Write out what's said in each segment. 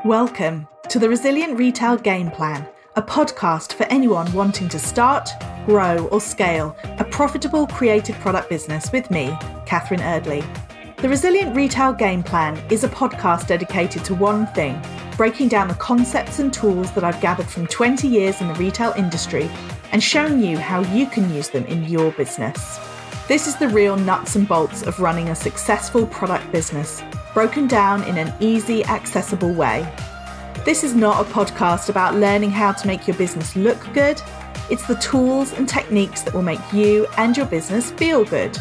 Welcome to the Resilient Retail Game Plan, a podcast for anyone wanting to start, grow or scale a profitable creative product business with me, Catherine Eardley. The Resilient Retail Game Plan is a podcast dedicated to one thing, breaking down the concepts and tools that I've gathered from 20 years in the retail industry and showing you how you can use them in your business. This is the real nuts and bolts of running a successful product business, broken down in an easy, accessible way. This is not a podcast about learning how to make your business look good. It's the tools and techniques that will make you and your business feel good.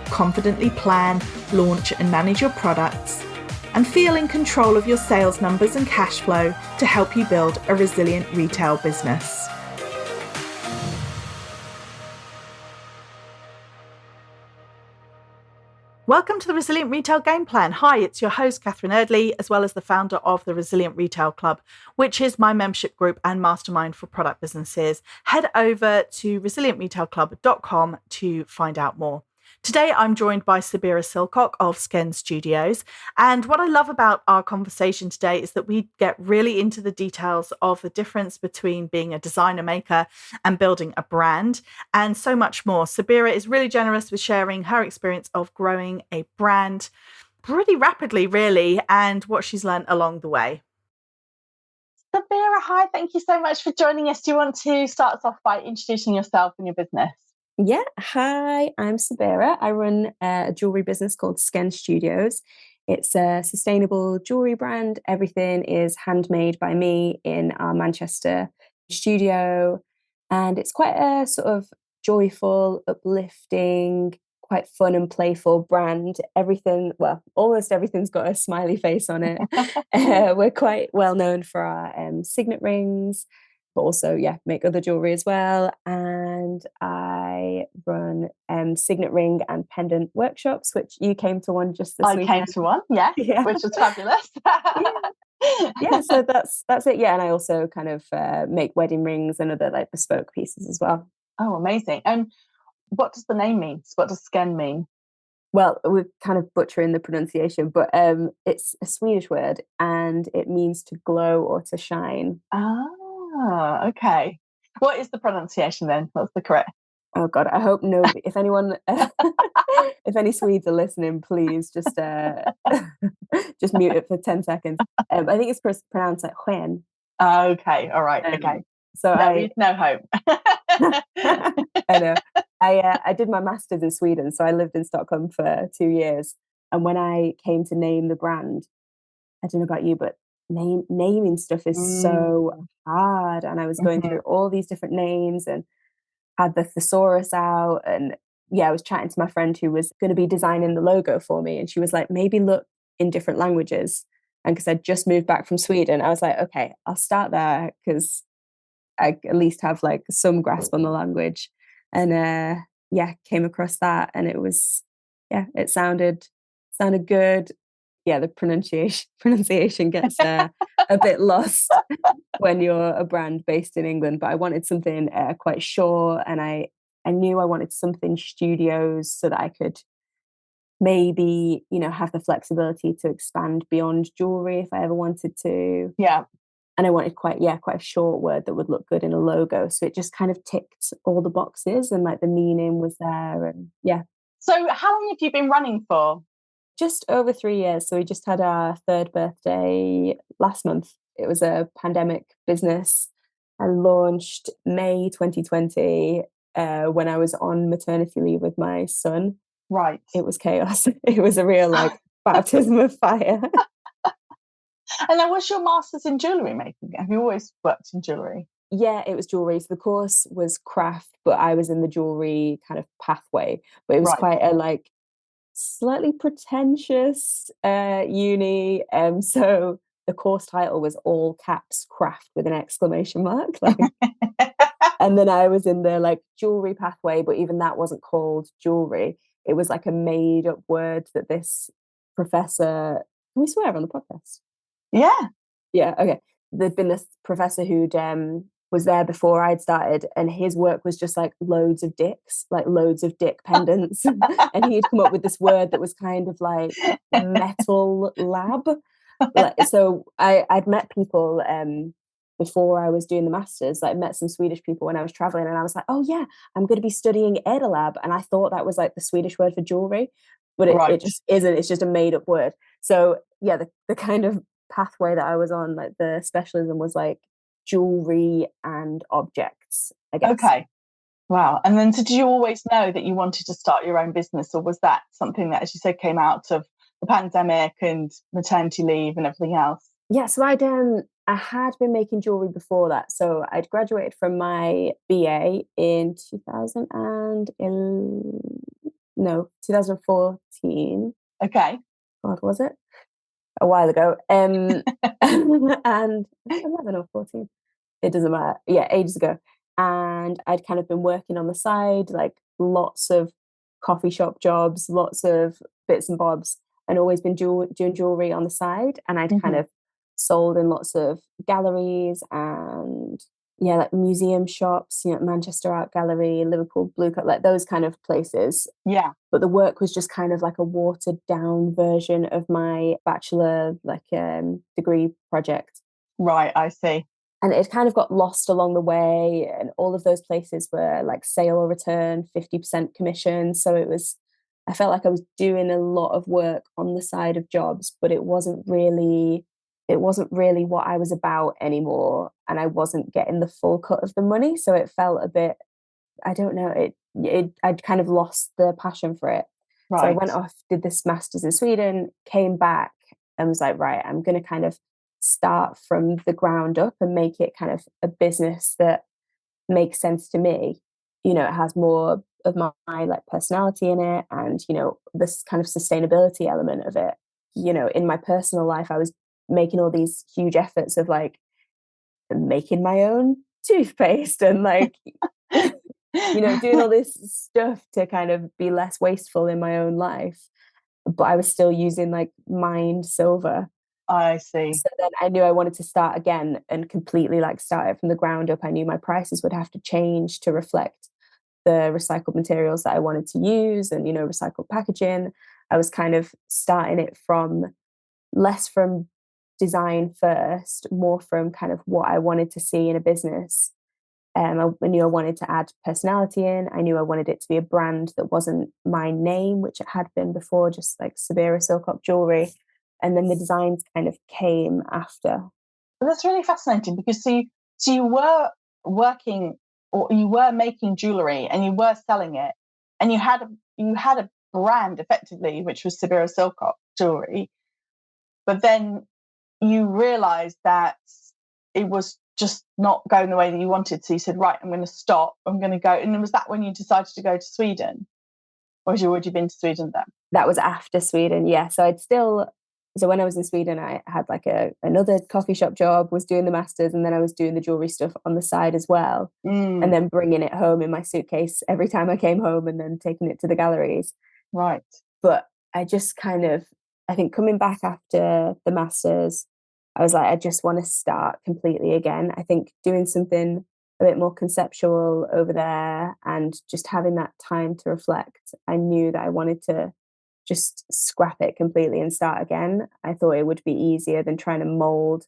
Confidently plan, launch and manage your products, and feel in control of your sales numbers and cash flow to help you build a resilient retail business. Welcome to the Resilient Retail Game Plan. Hi, it's your host, Catherine Eardley, as well as the founder of the Resilient Retail Club, which is my membership group and mastermind for product businesses. Head over to resilientretailclub.com to find out more. Today, I'm joined by Sabira Silcock of Sken Studios. And what I love about our conversation today is that we get really into the details of the difference between being a designer maker and building a brand and so much more. Sabira is really generous with sharing her experience of growing a brand pretty rapidly, really, and what she's learned along the way. Sabira, hi, thank you so much for joining us. Do you want to start us off by introducing yourself and your business? Yeah, hi, I'm Sabira. I run a jewelry business called Sken Studios. It's a sustainable jewelry brand. Everything is handmade by me in our Manchester studio. And it's quite a sort of joyful, uplifting, quite fun and playful brand. Everything, well, almost everything's got a smiley face on it. We're quite well known for our signet rings, but also, make other jewelry as well. And I run signet ring and pendant workshops, which you came to one just this weekend. I came to one, yeah, which was fabulous. So that's it. Yeah, and I also kind of make wedding rings and other like bespoke pieces as well. Oh, amazing. And what does the name mean? What does Sken mean? Well, we're kind of butchering the pronunciation, but it's a Swedish word and it means to glow or to shine. Ah, okay. What is the pronunciation then? What's the correct? Oh God, I hope nobody, if anyone, if any Swedes are listening, please just just mute it for 10 seconds. I think it's pronounced like Huen. Okay, all right, okay. So no hope. I know. I did my master's in Sweden, so I lived in Stockholm for 2 years. And when I came to name the brand, I don't know about you, but naming stuff is so hard. And I was going through all these different names and had the thesaurus out. And I was chatting to my friend who was going to be designing the logo for me. And she was like, maybe look in different languages. And because I'd just moved back from Sweden, I was like, okay, I'll start there because I at least have like some grasp on the language. And came across that. And it was, it sounded good. Yeah, the pronunciation gets a bit lost when you're a brand based in England. But I wanted something quite short, and I knew I wanted something studios so that I could maybe have the flexibility to expand beyond jewelry if I ever wanted to. Yeah, and I wanted quite a short word that would look good in a logo. So it just kind of ticked all the boxes, and like the meaning was there, and So how long have you been running for? Just over 3 years. So we just had our 3rd birthday last month. It was a pandemic business. I launched May 2020 when I was on maternity leave with my son. Right. It was chaos. It was a real baptism of fire. And then what's your master's in jewellery making? Have you always worked in jewellery? Yeah, it was jewellery. So the course was craft, but I was in the jewellery kind of pathway. But it was quite a slightly pretentious uni. So the course title was all caps craft with an exclamation mark. And then I was in the jewellery pathway, but even that wasn't called jewellery. It was like a made up word that this professor, can we swear on the podcast? Yeah. Yeah, okay. There'd been this professor who'd was there before I'd started, and his work was just like loads of dicks, like loads of dick pendants. And he'd come up with this word that was kind of like metal lab. So I'd met people before I was doing the masters. Like, I met some Swedish people when I was traveling, and I was like, oh yeah, I'm going to be studying Edelab, and I thought that was like the Swedish word for jewelry, but it Right. just isn't. It's just a made up word. So yeah, the kind of pathway that I was on, like the specialism was like jewelry and objects, I guess. Okay. Wow. And then, so did you always know that you wanted to start your own business, or was that something that, as you said, came out of the pandemic and maternity leave and everything else? Yeah, so I had been making jewelry before that. So I'd graduated from my BA in 2014. Okay. God, was it? A while ago. And 11 or 14. It doesn't matter. Yeah, ages ago. And I'd kind of been working on the side, like lots of coffee shop jobs, lots of bits and bobs, and always been doing jewelry on the side. And I'd kind of sold in lots of galleries and yeah, like museum shops, Manchester Art Gallery, Liverpool Blue Cut, like those kind of places. Yeah. But the work was just kind of like a watered down version of my bachelor degree project. Right, I see. And it kind of got lost along the way, and all of those places were like sale or return, 50% commission. So I felt like I was doing a lot of work on the side of jobs, but it wasn't really what I was about anymore, and I wasn't getting the full cut of the money. So it felt a bit, I don't know, I'd kind of lost the passion for it. Right. So I went off, did this master's in Sweden, came back and was like, right, I'm going to kind of start from the ground up and make it kind of a business that makes sense to me. It has more of my like personality in it, and this kind of sustainability element of it. In my personal life, I was making all these huge efforts of like making my own toothpaste and like doing all this stuff to kind of be less wasteful in my own life, but I was still using like mined silver. I see. So then I knew I wanted to start again and completely like start it from the ground up. I knew my prices would have to change to reflect the recycled materials that I wanted to use and, recycled packaging. I was kind of starting it from less from design first, more from kind of what I wanted to see in a business. I knew I wanted to add personality in. I knew I wanted it to be a brand that wasn't my name, which it had been before, just like Sabira Silcock jewelry. And then the designs kind of came after. But that's really fascinating because so you were working, or you were making jewelry and you were selling it, and you had a brand effectively, which was Sabira Silcock jewelry. But then you realized that it was just not going the way that you wanted. So you said, right, I'm going to stop. I'm going to go. And was that when you decided to go to Sweden? Or had you already been to Sweden then? That was after Sweden, yeah. So when I was in Sweden, I had like another coffee shop job, was doing the masters, and then I was doing the jewelry stuff on the side as well. And then bringing it home in my suitcase every time I came home and then taking it to the galleries. Right. But I just I think coming back after the masters, I was like, I just want to start completely again. I think doing something a bit more conceptual over there and just having that time to reflect, I knew that I wanted to just scrap it completely and start again. I thought it would be easier than trying to mold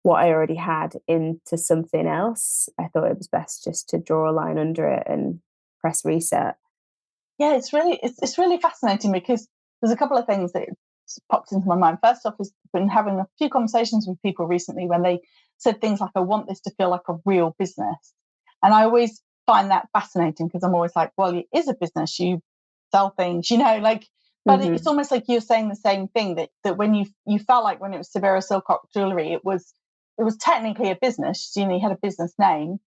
what I already had into something else. I thought it was best just to draw a line under it and press reset. Yeah, it's really fascinating because there's a couple of things that popped into my mind. First off, is been having a few conversations with people recently when they said things like, I want this to feel like a real business. And I always find that fascinating because I'm always like, well, it is a business. You sell things, but it's almost like you're saying the same thing, that when you felt like when it was Sabira Silcock jewelry, it was technically a business. You had a business name,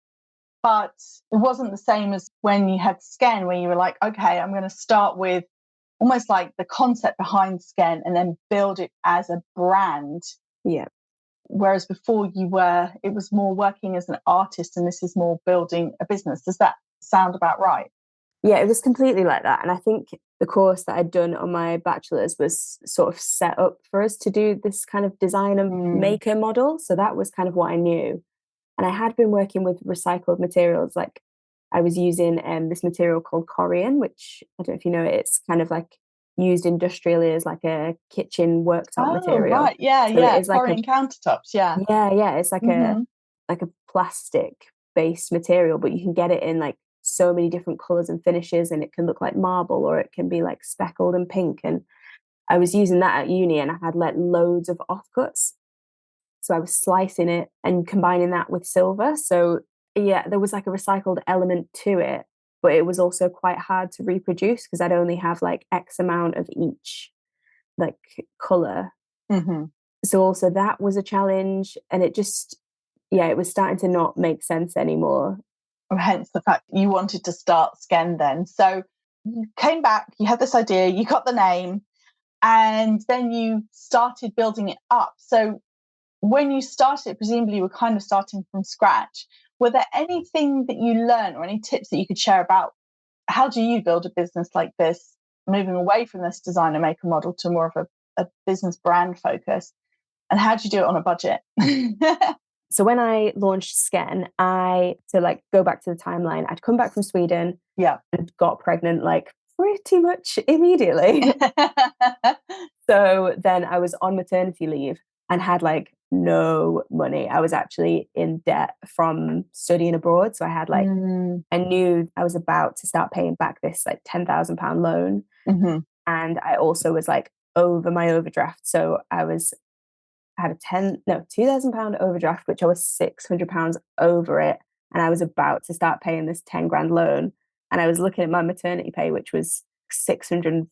but it wasn't the same as when you had Sken, where you were like, okay, I'm going to start with almost like the concept behind Sken and then build it as a brand. Yeah. Whereas before it was more working as an artist, and this is more building a business. Does that sound about right? Yeah, it was completely like that. And I think the course that I'd done on my bachelor's was sort of set up for us to do this kind of designer maker model. So that was kind of what I knew. And I had been working with recycled materials. Like I was using this material called Corian, which I don't know if you know it. It's kind of like used industrially as like a kitchen worktop Oh, material. right. Yeah, So yeah. it is like Pouring countertops. Yeah. yeah, it's Mm-hmm. like a plastic based material, but you can get it in like so many different colors and finishes, and it can look like marble or it can be like speckled and pink. And I was using that at uni, and I had like loads of offcuts. So I was slicing it and combining that with silver. So yeah, there was like a recycled element to it, but it was also quite hard to reproduce because I'd only have like X amount of each like color. Mm-hmm. So also that was a challenge, and it just, yeah, it was starting to not make sense anymore. Hence the fact you wanted to start Sken then. So you came back, you had this idea, you got the name, and then you started building it up. So when you started, presumably you were kind of starting from scratch. Were there anything that you learned or any tips that you could share about how do you build a business like this, moving away from this designer maker model to more of a business brand focus? And how do you do it on a budget? So when I launched Sken, to like go back to the timeline, I'd come back from Sweden Yeah. and got pregnant like pretty much immediately. So then I was on maternity leave and had like no money. I was actually in debt from studying abroad. So I had like, I knew I was about to start paying back this like £10,000 loan. Mm-hmm. And I also was like over my overdraft. So I had a £2,000 overdraft, which I was £600 over it. And I was about to start paying this 10 grand loan. And I was looking at my maternity pay, which was £640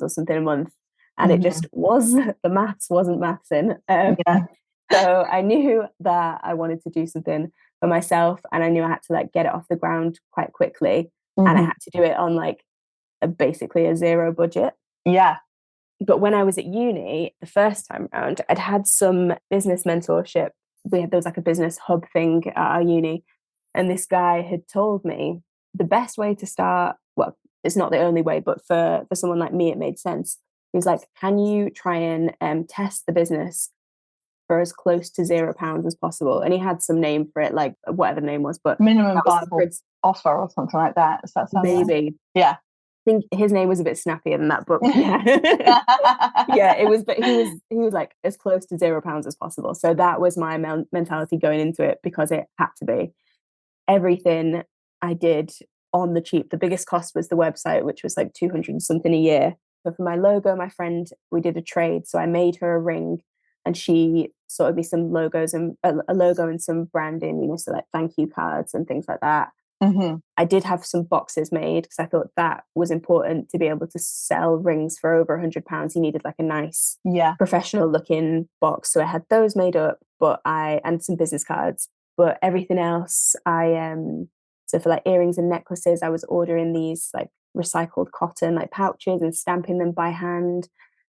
or something a month. And it just was, the maths wasn't mathsing. Yeah. So I knew that I wanted to do something for myself, and I knew I had to like get it off the ground quite quickly. And I had to do it on like basically a zero budget. Yeah. But when I was at uni, the first time around, I'd had some business mentorship. There was like a business hub thing at our uni. And this guy had told me the best way to start, well, it's not the only way, but for someone like me, it made sense. He was like, can you try and test the business for as close to £0 as possible? And he had some name for it, like whatever the name was, but Minimum that was viable offer or something like that. Does that sound right? maybe. Yeah. I think his name was a bit snappier than that, but yeah. Yeah, it was, but he was like as close to £0 as possible. So that was my mentality going into it, because it had to be. Everything I did on the cheap. The biggest cost was the website, which was like 200 and something a year. But for my logo, my friend, we did a trade. So I made her a ring, and she sorted me some logos and a logo and some branding, you know, so like thank you cards and things like that. Mm-hmm. I did have some boxes made because I thought that was important to be able to sell rings for over £100. You needed like a nice, professional looking box. So I had those made up, and some business cards. But everything else, so for like earrings and necklaces, I was ordering these like recycled cotton like pouches and stamping them by hand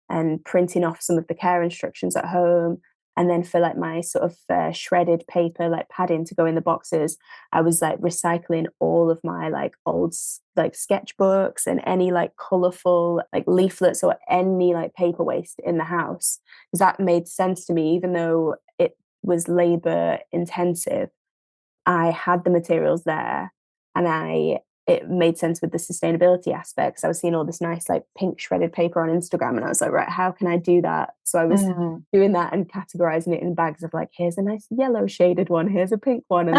and printing off some of the care instructions at home. And then for like my sort of shredded paper, like padding to go in the boxes, I was like recycling all of my like old like sketchbooks and any like colorful like leaflets or any like paper waste in the house. Because that made sense to me, even though it was labor intensive. I had the materials there, and it made sense with the sustainability aspects. I was seeing all this nice like pink shredded paper on Instagram, and I was like, right, how can I do that? So I was doing that and categorizing it in bags of like, here's a nice yellow shaded one, here's a pink one, and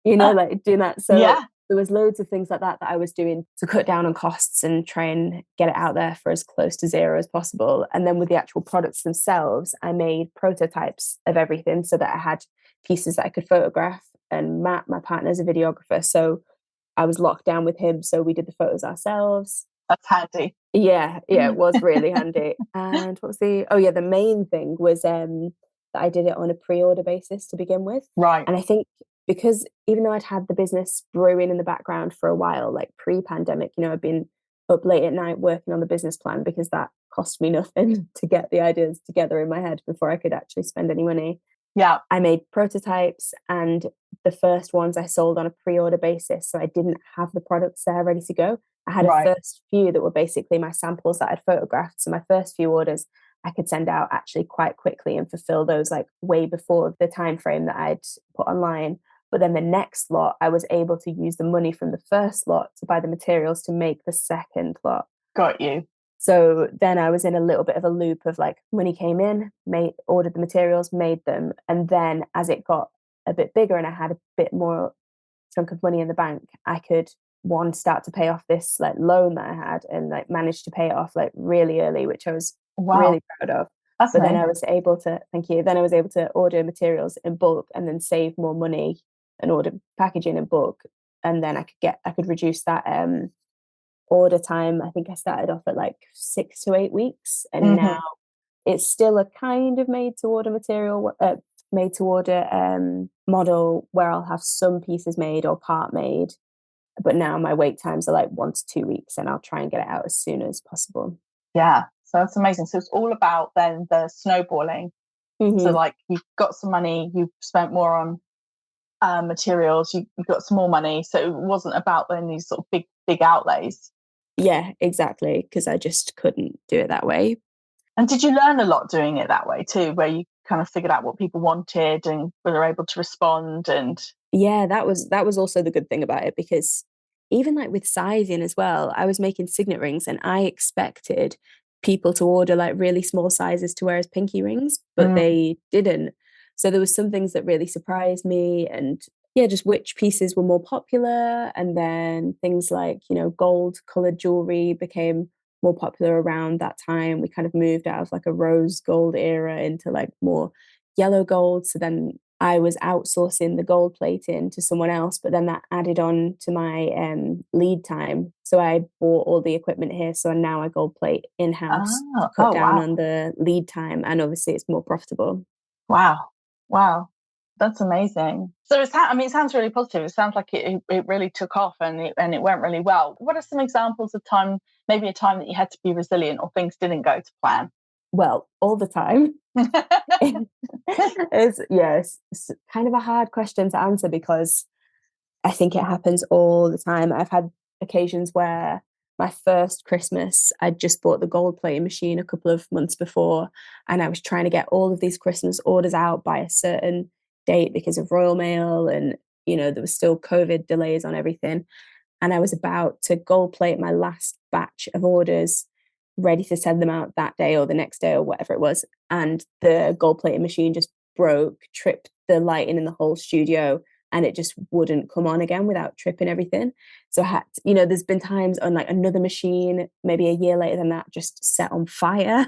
then like doing that. So there was loads of things like that I was doing to cut down on costs and try and get it out there for as close to zero as possible. And then with the actual products themselves, I made prototypes of everything so that I had pieces that I could photograph. And Matt, my partner, is a videographer, so I was locked down with him. So we did the photos ourselves. That's handy. Yeah, it was really handy. And what was the main thing was that I did it on a pre-order basis to begin with. Right. And I think because even though I'd had the business brewing in the background for a while, like pre-pandemic, you know, I'd been up late at night working on the business plan because that cost me nothing to get the ideas together in my head before I could actually spend any money. Yeah. I made prototypes, and the first ones I sold on a pre-order basis. So I didn't have the products there ready to go. I had a first few that were basically my samples that I'd photographed. So my first few orders I could send out actually quite quickly and fulfill those like way before the time frame that I'd put online. But then the next lot, I was able to use the money from the first lot to buy the materials to make the second lot. Got you. So then I was in a little bit of a loop of like money came in, ordered the materials, made them. And then as it got a bit bigger and I had a bit more chunk of money in the bank, I could start to pay off this like loan that I had and like managed to pay it off like really early, which I was Wow, really proud of. that's But then amazing. I was able to, thank you. Then I was able to order materials in bulk and then save more money and order packaging in bulk. And then I could reduce that order time. I think I started off at like 6 to 8 weeks, and now it's still a kind of made to order model where I'll have some pieces made or part made. But now my wait times are like 1 to 2 weeks, and I'll try and get it out as soon as possible. Yeah, so that's amazing. So it's all about then the snowballing. So like you've got some money, you've spent more on materials, you got some more money. So it wasn't about then these sort of big outlays. Yeah, exactly, because I just couldn't do it that way. And did you learn a lot doing it that way too, where you kind of figured out what people wanted and were able to respond? And Yeah, that was also the good thing about it, because even like with sizing as well, I was making signet rings and I expected people to order like really small sizes to wear as pinky rings, but they didn't. So there was some things that really surprised me, and yeah, just which pieces were more popular. And then things like, gold colored jewelry became more popular around that time. We kind of moved out of like a rose gold era into like more yellow gold. So then I was outsourcing the gold plating to someone else, but then that added on to my lead time. So I bought all the equipment here. So now I gold plate in-house to cut down wow. on the lead time. And obviously it's more profitable. Wow. That's amazing. So it sounds really positive. It sounds like it really took off and it went really well. What are some examples of maybe a time that you had to be resilient or things didn't go to plan? Well, all the time. It's kind of a hard question to answer because I think it happens all the time. I've had occasions where my first Christmas, I'd just bought the gold plating machine a couple of months before, and I was trying to get all of these Christmas orders out by a certain date because of Royal Mail, and there was still COVID delays on everything. And I was about to gold plate my last batch of orders, ready to send them out that day or the next day or whatever it was. And the gold plating machine just broke, tripped the lighting in the whole studio, and it just wouldn't come on again without tripping everything. So I had there's been times on like another machine, maybe a year later than that, just set on fire.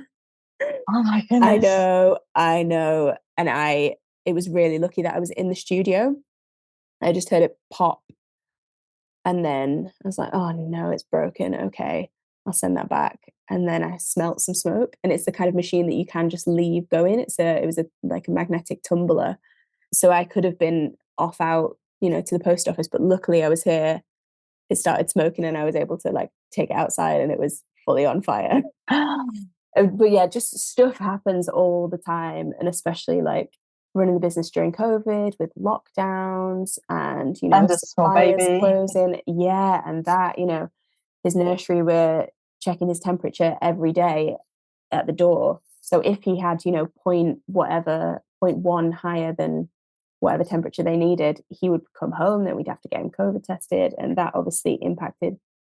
Oh my goodness. I know. And it was really lucky that I was in the studio. I just heard it pop. And then I was like, oh no, it's broken. Okay, I'll send that back. And then I smelt some smoke, and it's the kind of machine that you can just leave going. It was like a magnetic tumbler. So I could have been off out, to the post office, but luckily I was here. It started smoking and I was able to like take it outside and it was fully on fire. But yeah, just stuff happens all the time, and especially like running the business during COVID with lockdowns and And a small suppliers baby. closing. Yeah, and that his nursery, we're checking his temperature every day at the door. So if he had point one higher than whatever temperature they needed, he would come home. Then we'd have to get him COVID tested, and that obviously impacted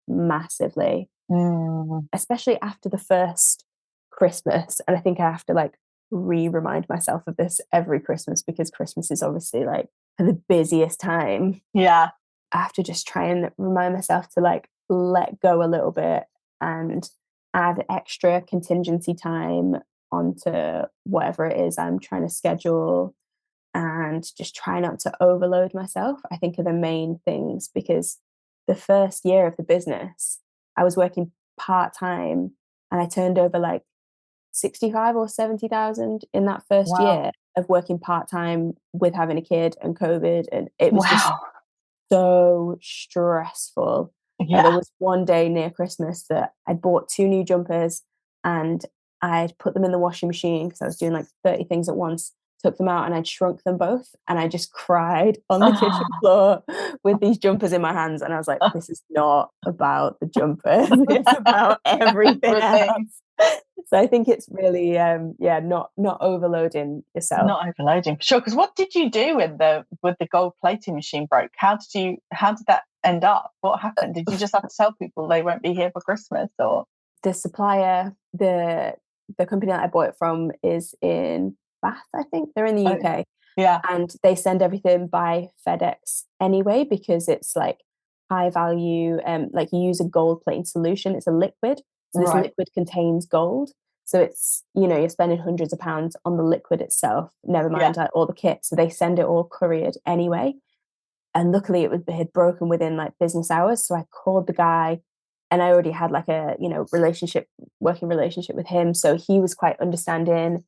massively, especially after the first Christmas. And I think I have to like remind myself of this every Christmas, because Christmas is obviously like the busiest time. Yeah. I have to just try and remind myself to like let go a little bit and add extra contingency time onto whatever it is I'm trying to schedule, and just try not to overload myself, I think, are the main things. Because the first year of the business, I was working part-time and I turned over like 65 or 70,000 in that first Wow. year of working part-time with having a kid and COVID. And it was just Wow. so stressful. Yeah. There was one day near Christmas that I bought 2 new jumpers and I'd put them in the washing machine because I was doing like 30 things at once, took them out and I'd shrunk them both, and I just cried on the kitchen floor with these jumpers in my hands. And I was like, this is not about the jumpers, it's about everything else. So I think it's really not overloading yourself. Not overloading, for sure. Because what did you do when the gold plating machine broke? How did that end up? What happened? Did you just have to tell people they won't be here for Christmas, or? the supplier, the company that I bought it from is in Bath, I think. They're in the UK. Yeah. And they send everything by FedEx anyway, because it's like high value. Like you use a gold plating solution. It's a liquid. So this liquid contains gold. So it's, you're spending hundreds of pounds on the liquid itself, never mind like all the kit. So they send it all couriered anyway. And luckily it had broken within like business hours. So I called the guy, and I already had like a, working relationship with him. So he was quite understanding.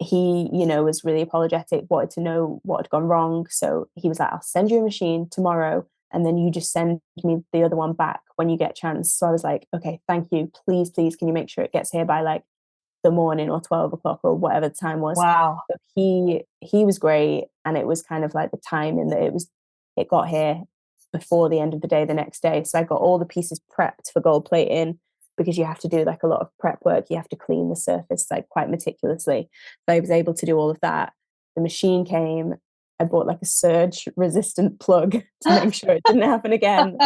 He, was really apologetic, wanted to know what had gone wrong. So he was like, I'll send you a machine tomorrow, and then you just send me the other one back when you get a chance. So I was like, okay, thank you. Please, can you make sure it gets here by like the morning or 12 o'clock or whatever the time was. Wow. So he was great. And it was kind of like the timing that it got here before the end of the day the next day. So I got all the pieces prepped for gold plating, because you have to do like a lot of prep work. You have to clean the surface like quite meticulously. So I was able to do all of that. The machine came. I bought like a surge resistant plug to make sure it didn't happen again.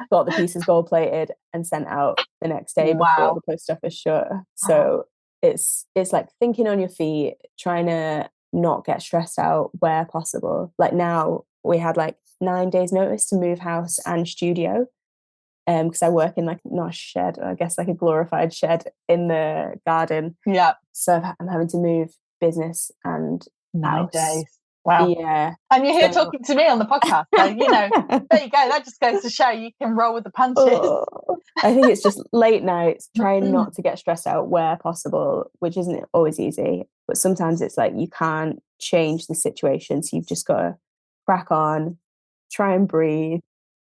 Got the pieces gold plated and sent out the next day before the post office shut. So it's like thinking on your feet, trying to not get stressed out where possible. Like now we had like 9 days notice to move house and studio, because I work in like not a shed, I guess like a glorified shed in the garden. Yeah. So I'm having to move business and 9 house. days. Wow. Yeah. And you're here talking to me on the podcast. So, there you go. That just goes to show you can roll with the punches. I think it's just late nights, trying not to get stressed out where possible, which isn't always easy. But sometimes it's like you can't change the situation. So you've just got to crack on, try and breathe.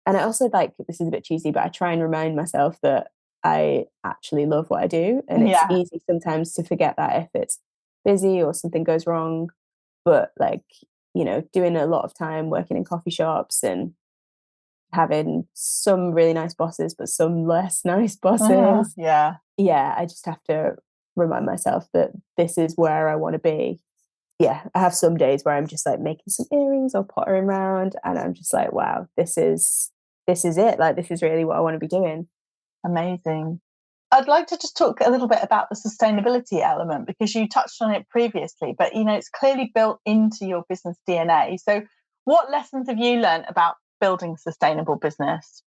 And I also like, this is a bit cheesy, but I try and remind myself that I actually love what I do. And it's easy sometimes to forget that if it's busy or something goes wrong. But like, doing a lot of time working in coffee shops and having some really nice bosses, but some less nice bosses. Yeah, I just have to remind myself that this is where I want to be. Yeah, I have some days where I'm just like making some earrings or pottering around, and I'm just like, wow, this is it. Like, this is really what I want to be doing. Amazing. I'd like to just talk a little bit about the sustainability element, because you touched on it previously, but it's clearly built into your business DNA. So what lessons have you learned about building a sustainable business?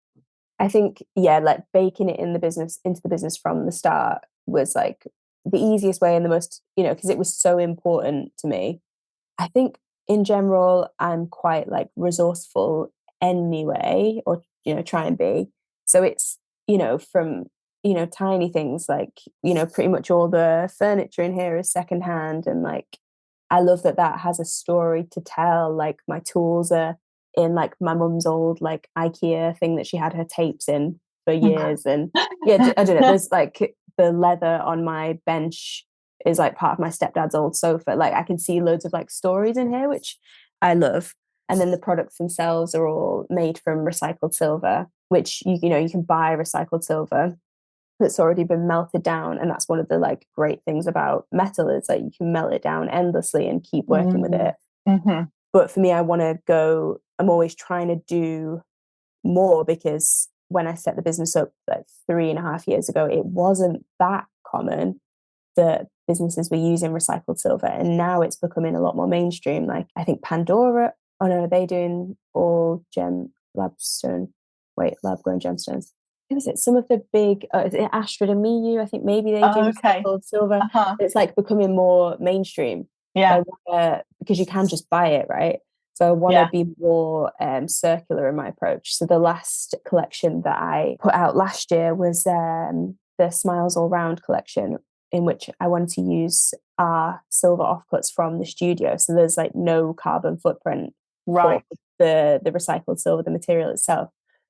I think, like baking it into the business from the start was like the easiest way and the most, because it was so important to me. I think in general, I'm quite like resourceful anyway, or, try and be. So it's, from, tiny things like, pretty much all the furniture in here is secondhand. And like, I love that has a story to tell. Like my tools are in like my mum's old like IKEA thing that she had her tapes in for years. And I don't know, there's like the leather on my bench is like part of my stepdad's old sofa. Like I can see loads of like stories in here, which I love. And then the products themselves are all made from recycled silver, which you can buy recycled silver that's already been melted down. And that's one of the like great things about metal, is like you can melt it down endlessly and keep working with it. Mm-hmm. But for me, I'm always trying to do more, because when I set the business up like 3.5 years ago, it wasn't that common that businesses were using recycled silver. And now it's becoming a lot more mainstream. Like I think Pandora, are they doing all lab grown gemstones? Who is it? Some of the big, is it Astrid and Miyu? I think maybe they do recycled silver. It's like becoming more mainstream. Yeah. Because you can just buy it, right? So I want to be more circular in my approach. So the last collection that I put out last year was the Smiles All Round collection, in which I wanted to use our silver offcuts from the studio. So there's like no carbon footprint for the recycled silver, the material itself.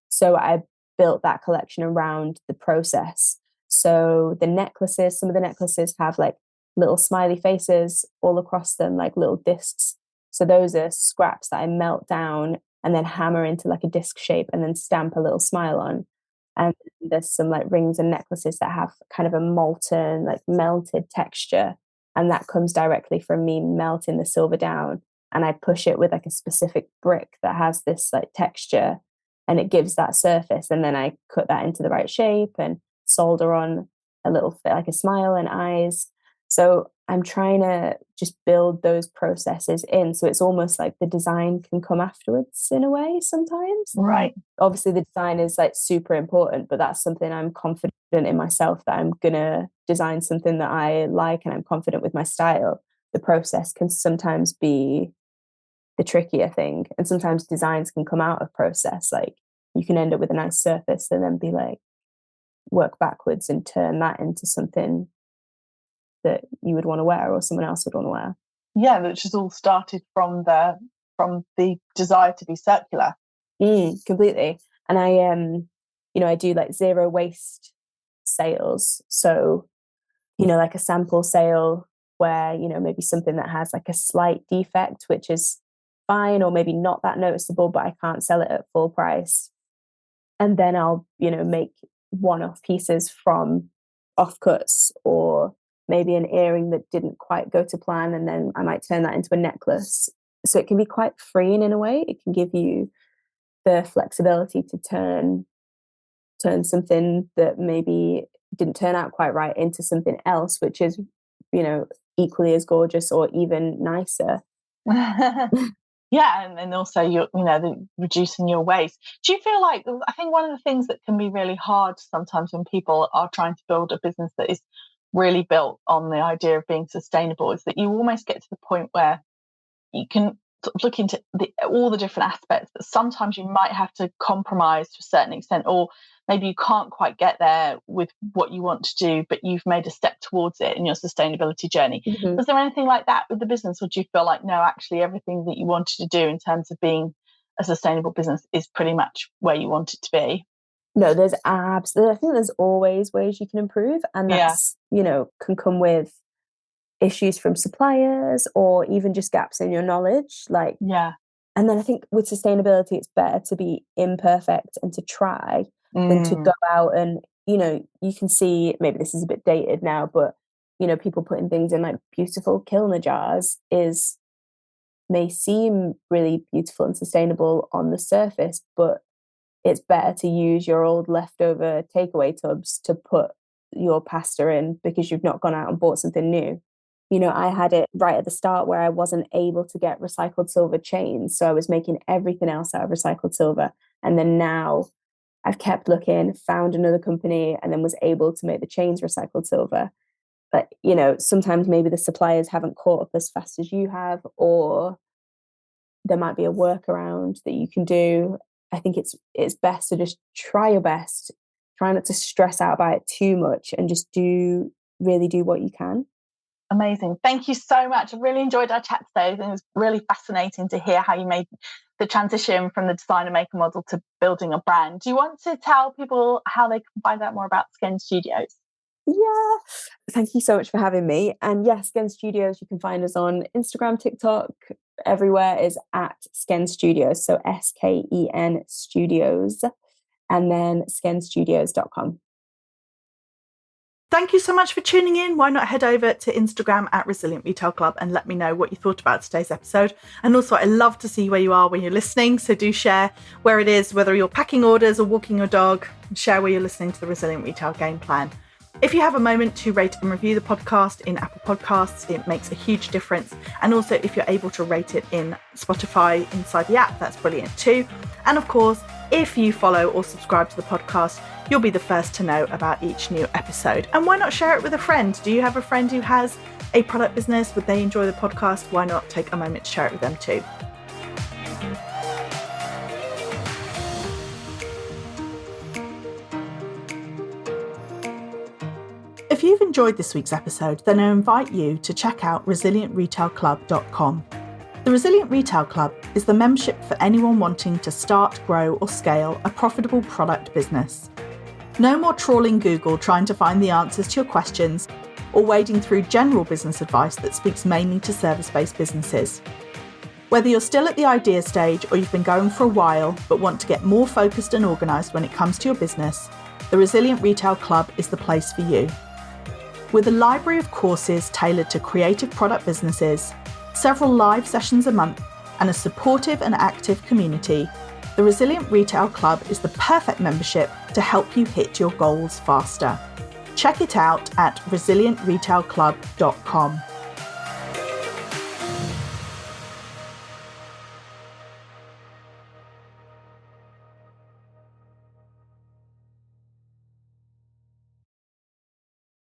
So I built that collection around the process. So some of the necklaces have like little smiley faces all across them, like little discs. So those are scraps that I melt down and then hammer into like a disc shape and then stamp a little smile on. And there's some like rings and necklaces that have kind of a molten, like melted texture. And that comes directly from me melting the silver down. And I push it with like a specific brick that has this like texture, and it gives that surface. And then I cut that into the right shape and solder on a little fit, like a smile and eyes. So I'm trying to just build those processes in. So it's almost like the design can come afterwards in a way sometimes. Right. Obviously the design is like super important, but that's something I'm confident in myself that I'm going to design something that I like and I'm confident with my style. The process can sometimes be the trickier thing. And sometimes designs can come out of process. Like you can end up with a nice surface and then be like, work backwards and turn that into something that you would want to wear or someone else would want to wear. Yeah, which has all started from the desire to be circular. Completely. And I do like zero waste sales. So, like a sample sale where, maybe something that has like a slight defect, which is fine, or maybe not that noticeable, but I can't sell it at full price. And then I'll, make one-off pieces from offcuts, or maybe an earring that didn't quite go to plan, and then I might turn that into a necklace. So it can be quite freeing in a way. It can give you the flexibility to turn something that maybe didn't turn out quite right into something else, which is, equally as gorgeous or even nicer. Yeah, and also reducing your waste. Do you feel like, I think one of the things that can be really hard sometimes when people are trying to build a business that is really built on the idea of being sustainable is that you almost get to the point where you can sort of look into all the different aspects, but sometimes you might have to compromise to a certain extent, or maybe you can't quite get there with what you want to do, but you've made a step towards it in your sustainability journey. Mm-hmm. Was there anything like that with the business, or do you feel like, no, actually everything that you wanted to do in terms of being a sustainable business is pretty much where you want it to be? No, there's absolutely, I think there's always ways you can improve, and that's, can come with issues from suppliers or even just gaps in your knowledge. And then I think with sustainability, it's better to be imperfect and to try than to go out and, you can see, maybe this is a bit dated now, but, people putting things in like beautiful kilner jars may seem really beautiful and sustainable on the surface, but it's better to use your old leftover takeaway tubs to put your pasta in because you've not gone out and bought something new. I had it right at the start where I wasn't able to get recycled silver chains. So I was making everything else out of recycled silver. And then now I've kept looking, found another company, and then was able to make the chains recycled silver. But, sometimes maybe the suppliers haven't caught up as fast as you have, or there might be a workaround that you can do. I think it's best to just try your best, try not to stress out about it too much, and just really do what you can. Amazing. Thank you so much. I really enjoyed our chat today. It was really fascinating to hear how you made the transition from the designer maker model to building a brand. Do you want to tell people how they can find out more about Sken Studios? Yeah, thank you so much for having me. And yes, Sken Studios, you can find us on Instagram, TikTok, everywhere is at Sken Studios. So SKEN Studios, and then skenstudios.com. Thank you so much for tuning in. Why not head over to Instagram at Resilient Retail Club and let me know what you thought about today's episode. And also, I love to see where you are when you're listening. So do share where it is, whether you're packing orders or walking your dog, share where you're listening to the Resilient Retail Game Plan. If you have a moment to rate and review the podcast in Apple Podcasts, it makes a huge difference. And also, if you're able to rate it in Spotify inside the app, that's brilliant too. And of course, if you follow or subscribe to the podcast, you'll be the first to know about each new episode. And why not share it with a friend? Do you have a friend who has a product business? Would they enjoy the podcast? Why not take a moment to share it with them too? If you've enjoyed this week's episode, then I invite you to check out resilientretailclub.com. The Resilient Retail Club is the membership for anyone wanting to start, grow, or scale a profitable product business. No more trawling Google trying to find the answers to your questions or wading through general business advice that speaks mainly to service-based businesses. Whether you're still at the idea stage or you've been going for a while but want to get more focused and organised when it comes to your business, the Resilient Retail Club is the place for you. With a library of courses tailored to creative product businesses, several live sessions a month, and a supportive and active community, The Resilient Retail Club is the perfect membership to help you hit your goals faster. Check it out at resilientretailclub.com.